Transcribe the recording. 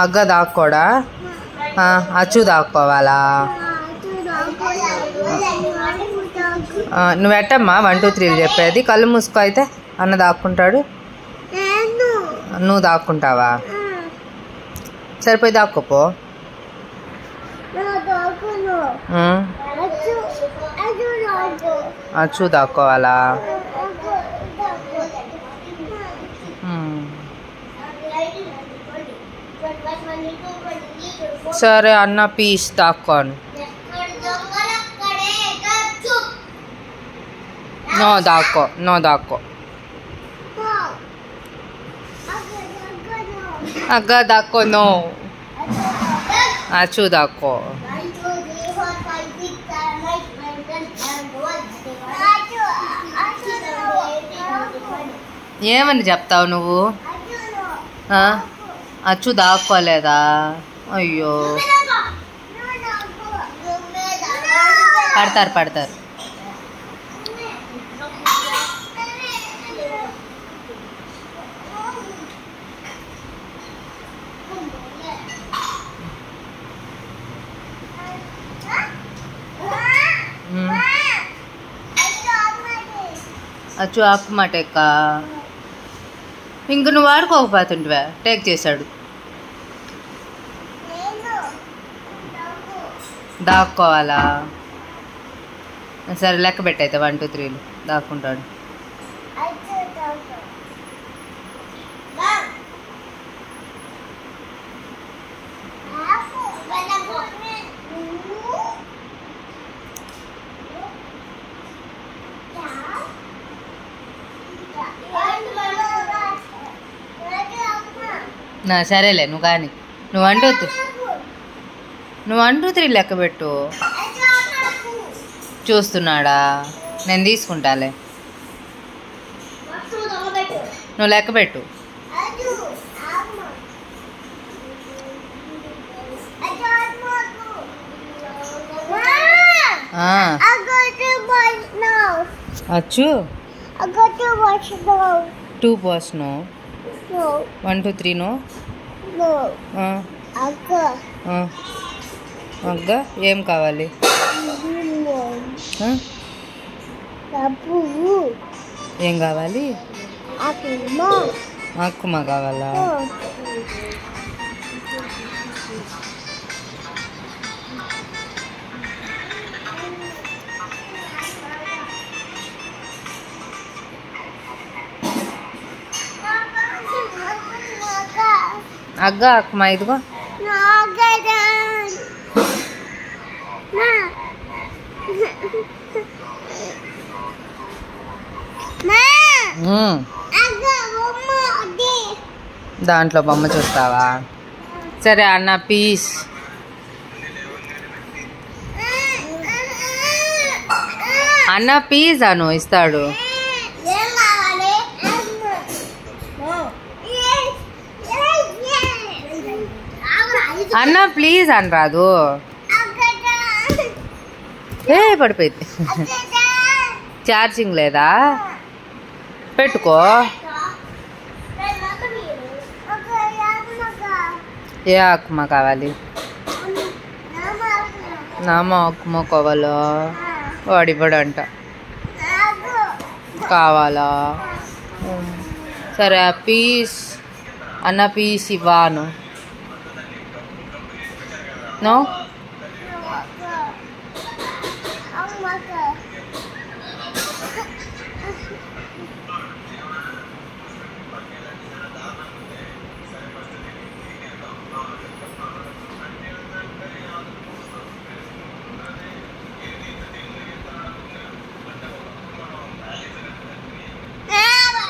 అగ్గ దాక్కోడా? అచ్చు దాక్కోవాలా? నువ్వు ఎట్టమ్మా 1 2 3 చెప్పేది? కళ్ళు మూసుకో అయితే అన్న దాక్కుంటాడు. నువ్వు దాక్కుంటావా? సరిపోయి దాక్కోపో. అచ్చు దాక్కోవాలా? సరే అన్న పీస్ దాక్కోను. నో దాక్కో. అగ్గ దాక్కో. నో అచ్చు దాక్కో. ఏమని చెప్తావు నువ్వు? అచ్చు దాక్కోలేదా? అయ్యో పడతారు. అచ్చు ఆకుమాటెక్క ఇంక నువ్వు వాడుకోకపోతుంటివా? టేక్ చేశాడు. దాక్కోవాలా? సరే లెక్క పెట్టయితే 1 2 3 దాక్కుంటాడు. సరేలే నువ్వు కానీ నువ్వు 1 2 3 లెక్క పెట్టు. చూస్తున్నాడా? నేను తీసుకుంటాలే. నువ్వు లెక్క పెట్టు. అచ్చు 2 pots no. 1 2 3 no. అగ్గ ఏం కావాలి? ఏం కావాలి? ఆకుమా కావాలా? అగ్గ ఆకుమా ఇదిగో. దాంట్లో బొమ్మ చూస్తావా? సరే అన్న పీస్. అన్న పీస్ అను ఇస్తాడు. అన్న ప్లీజ్ అని రాదు. పడిపోయింది. ఛార్జింగ్ లేదా? పెట్టుకో. ఏ ఆకుమా కావాలి? నామ ఆకుమా కావాలా? వాడివ్వడంట. కావాలా? సరే పీస్ అన్న పీస్ ఇవ్వను. No?